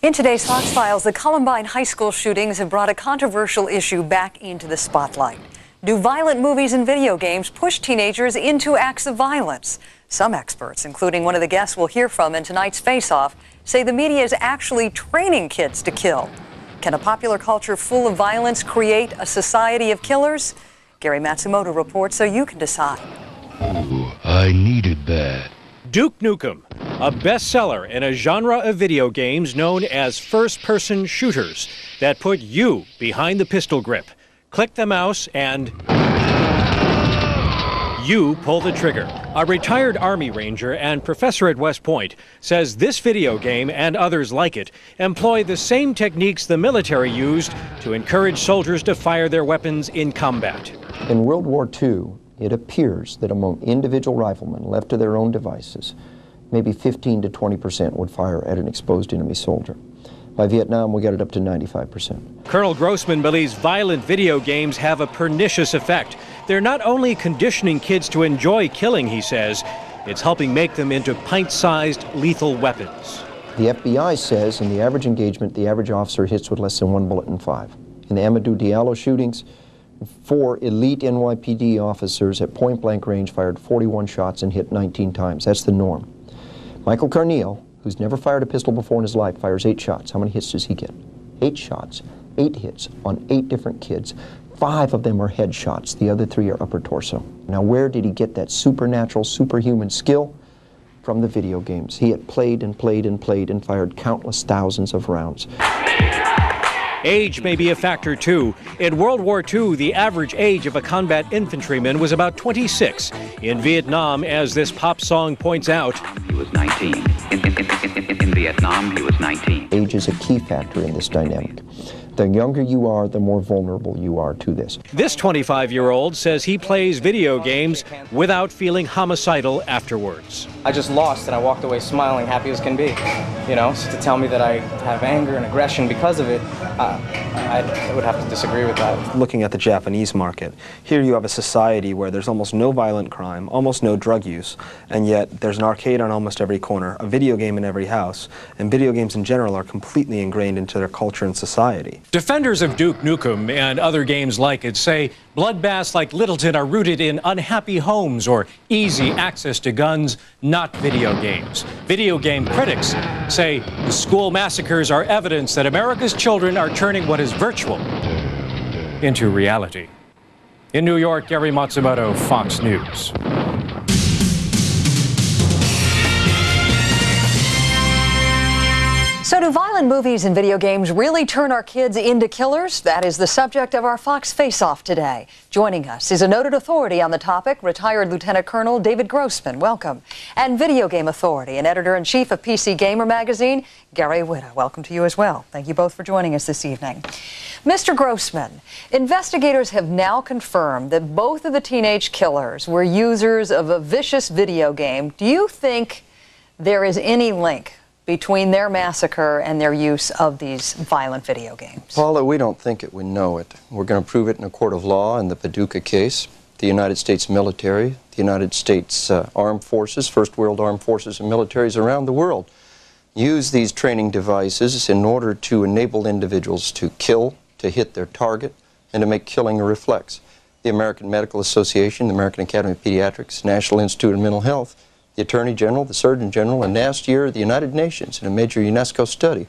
In today's Fox Files, the Columbine high school shootings have brought a controversial issue back into the spotlight. Do violent movies and video games push teenagers into acts of violence? Some experts, including one of the guests we'll hear from in tonight's Face-Off, say the media is actually training kids to kill. Can a popular culture full of violence create a society of killers? Gary Matsumoto reports so you can decide. Oh, I needed that. Duke Nukem, a bestseller in a genre of video games known as first-person shooters that put you behind the pistol grip. Click the mouse and you pull the trigger. A retired Army Ranger and professor at West Point says this video game and others like it employ the same techniques the military used to encourage soldiers to fire their weapons in combat. In World War II, it appears that among individual riflemen left to their own devices, maybe 15 to 20% would fire at an exposed enemy soldier. By Vietnam, we got it up to 95%. Colonel Grossman believes violent video games have a pernicious effect. They're not only conditioning kids to enjoy killing, he says, it's helping make them into pint-sized lethal weapons. The FBI says in the average engagement, the average officer hits with less than 1 bullet in 5. In the Amadou Diallo shootings, 4 elite NYPD officers at point-blank range fired 41 shots and hit 19 times. That's the norm. Michael Carneal, who's never fired a pistol before in his life, fires 8 shots. How many hits does he get? 8 shots, 8 hits on 8 different kids. 5 of them are headshots. The other 3 are upper torso. Now, where did he get that supernatural, superhuman skill? From the video games. He had played and played and played and fired countless thousands of rounds. Age may be a factor, too. In World War II, the average age of a combat infantryman was about 26. In Vietnam, as this pop song points out, he was 19. In Vietnam, he was 19. Age is a key factor in this dynamic. The younger you are, the more vulnerable you are to this. This 25-year-old says he plays video games without feeling homicidal afterwards. I just lost and I walked away smiling, happy as can be. You know, so to tell me that I have anger and aggression because of it, I would have to disagree with that. Looking at the Japanese market, here you have a society where there's almost no violent crime, almost no drug use, and yet there's an arcade on almost every corner, a video game in every house, and video games in general are completely ingrained into their culture and society. Defenders of Duke Nukem and other games like it say bloodbaths like Littleton are rooted in unhappy homes or easy access to guns, not video games. Video game critics say the school massacres are evidence that America's children are turning what is virtual into reality. In New York, Gary Matsumoto, Fox News. So do violent movies and video games really turn our kids into killers? That is the subject of our Fox Face-Off today. Joining us is a noted authority on the topic, retired Lieutenant Colonel David Grossman. Welcome. And video game authority and editor-in-chief of PC Gamer magazine, Gary Whitta. Welcome to you as well. Thank you both for joining us this evening. Mr. Grossman, investigators have now confirmed that both of the teenage killers were users of a vicious video game. Do you think there is any link between their massacre and their use of these violent video games? Paula, we don't think it, we know it. We're going to prove it in a court of law in the Paducah case. The United States military, the United States armed forces, First World Armed Forces and militaries around the world use these training devices in order to enable individuals to kill, to hit their target, and to make killing a reflex. The American Medical Association, the American Academy of Pediatrics, National Institute of Mental Health, the Attorney General, the Surgeon General, and last year the United Nations in a major UNESCO study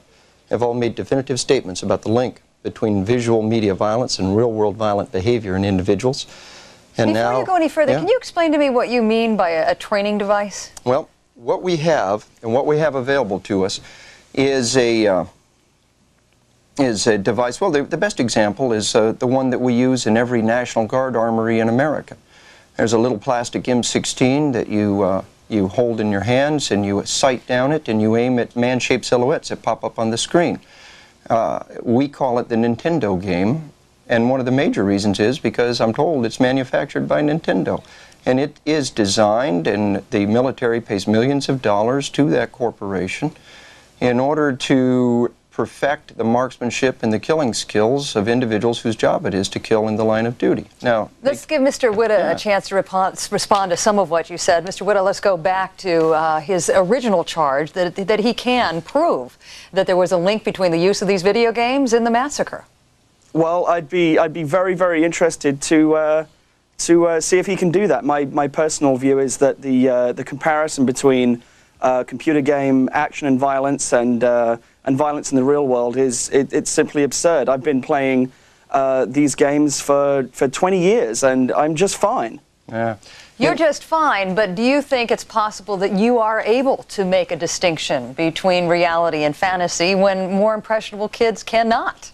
have all made definitive statements about the link between visual media violence and real-world violent behavior in individuals. And Before you go any further, can you explain to me what you mean by a training device? Well, what we have and what we have available to us is a device. Well, the best example is the one that we use in every National Guard armory in America. There's a little plastic M16 that you hold in your hands and you sight down it and you aim at man-shaped silhouettes that pop up on the screen. We call it the Nintendo game, and one of the major reasons is because I'm told it's manufactured by Nintendo. And it is designed, and the military pays millions of dollars to that corporation in order to perfect the marksmanship and the killing skills of individuals whose job it is to kill in the line of duty. Now, let's give Mr. Whitta a chance to respond to some of what you said. Mr. Whitta, let's go back to his original charge that he can prove that there was a link between the use of these video games and the massacre. Well, I'd be very, very interested to see if he can do that. My personal view is that the comparison between computer game action and violence and violence in the real world it's simply absurd. I've been playing these games for 20 years and I'm just fine. Yeah. You're just fine, but do you think it's possible that you are able to make a distinction between reality and fantasy when more impressionable kids cannot?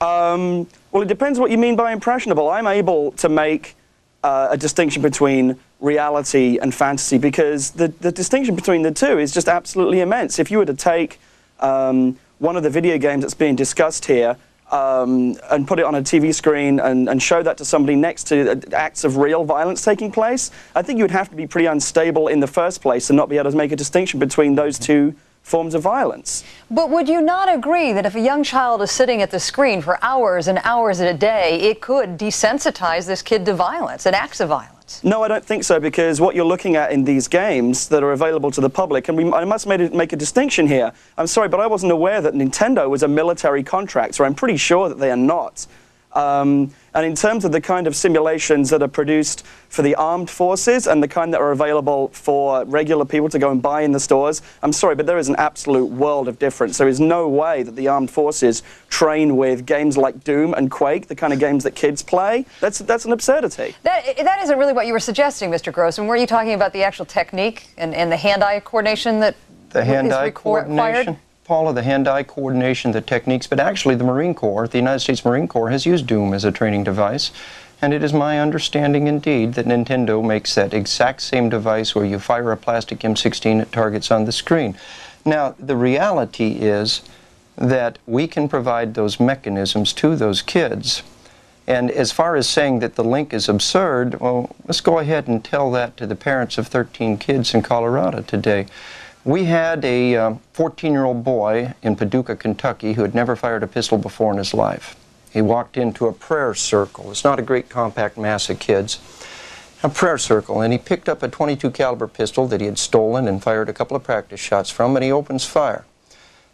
Well, it depends what you mean by impressionable. I'm able to make a distinction between reality and fantasy because the distinction between the two is just absolutely immense. If you were to take one of the video games that's being discussed here and put it on a TV screen and show that to somebody next to acts of real violence taking place, I think you would have to be pretty unstable in the first place and not be able to make a distinction between those two forms of violence. But would you not agree that if a young child is sitting at the screen for hours and hours a day, it could desensitize this kid to violence and acts of violence? No, I don't think so, because what you're looking at in these games that are available to the public, and I must make a distinction here. I'm sorry, but I wasn't aware that Nintendo was a military contractor. I'm pretty sure that they are not. And in terms of the kind of simulations that are produced for the armed forces and the kind that are available for regular people to go and buy in the stores, I'm sorry, but there is an absolute world of difference. There is no way that the armed forces train with games like Doom and Quake, the kind of games that kids play. That's an absurdity. That isn't really what you were suggesting, Mr. Grossman. Were you talking about the actual technique and the hand-eye coordination that the hand-eye coordination? Required? Paula, the hand-eye coordination, the techniques, but actually the Marine Corps, the United States Marine Corps, has used Doom as a training device, and it is my understanding indeed that Nintendo makes that exact same device where you fire a plastic M16 at targets on the screen. Now, the reality is that we can provide those mechanisms to those kids, and as far as saying that the link is absurd, well, let's go ahead and tell that to the parents of 13 kids in Colorado today. We had a 14-year-old boy in Paducah, Kentucky, who had never fired a pistol before in his life. He walked into a prayer circle. It's not a great compact mass of kids. A prayer circle, and he picked up a .22 caliber pistol that he had stolen and fired a couple of practice shots from, and he opens fire.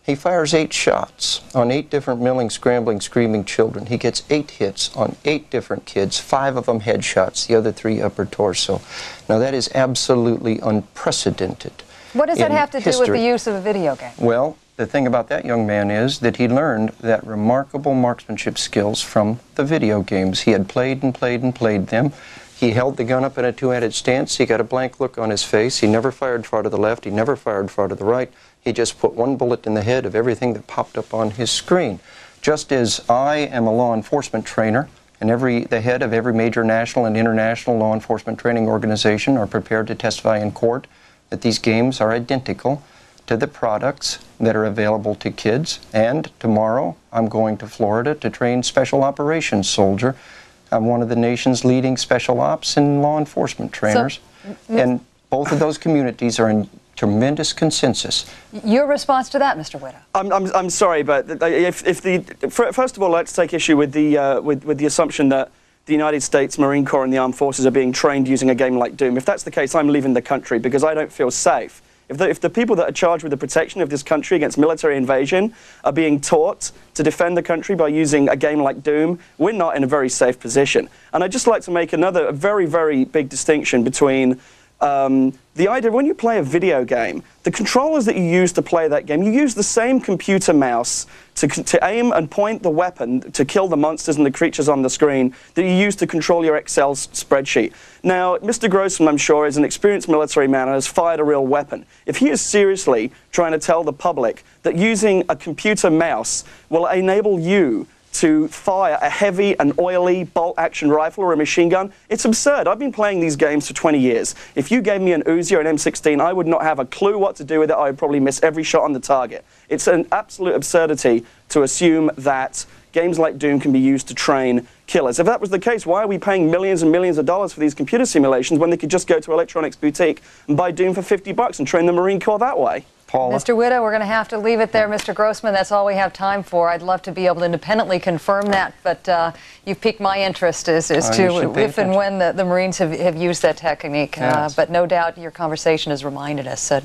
He fires 8 shots on 8 different milling, scrambling, screaming children. He gets 8 hits on 8 different kids, 5 of them headshots, the other 3 upper torso. Now that is absolutely unprecedented. What does that have to do with the use of a video game? Well, the thing about that young man is that he learned that remarkable marksmanship skills from the video games. He had played and played and played them. He held the gun up in a two-handed stance. He got a blank look on his face. He never fired far to the left. He never fired far to the right. He just put one bullet in the head of everything that popped up on his screen. Just as I am a law enforcement trainer, and the head of every major national and international law enforcement training organization are prepared to testify in court that these games are identical to the products that are available to kids. And tomorrow, I'm going to Florida to train Special Operations Soldier. I'm one of the nation's leading special ops and law enforcement trainers. And both of those communities are in tremendous consensus. Your response to that, Mr. Whitta? I'm sorry, but first of all, let's take issue with the assumption that the United States Marine Corps and the armed forces are being trained using a game like Doom. If that's the case, I'm leaving the country because I don't feel safe. If the people that are charged with the protection of this country against military invasion are being taught to defend the country by using a game like Doom, we're not in a very safe position. And I'd just like to make a very, very big distinction between the idea when you play a video game, the controllers that you use to play that game, you use the same computer mouse to aim and point the weapon to kill the monsters and the creatures on the screen that you use to control your Excel spreadsheet. Now, Mr. Grossman, I'm sure, is an experienced military man and has fired a real weapon. If he is seriously trying to tell the public that using a computer mouse will enable you to fire a heavy and oily bolt-action rifle or a machine gun, it's absurd. I've been playing these games for 20 years. If you gave me an Uzi or an M16, I would not have a clue what to do with it. I would probably miss every shot on the target. It's an absolute absurdity to assume that games like Doom can be used to train killers. If that was the case, why are we paying millions and millions of dollars for these computer simulations when they could just go to Electronics Boutique and buy Doom for $50 and train the Marine Corps that way? Paula? Mr. Whitta, we're going to have to leave it there. Mr. Grossman, that's all we have time for. I'd love to be able to independently confirm that, but you've piqued my interest as to if and when the Marines have used that technique. Yes. But no doubt your conversation has reminded us that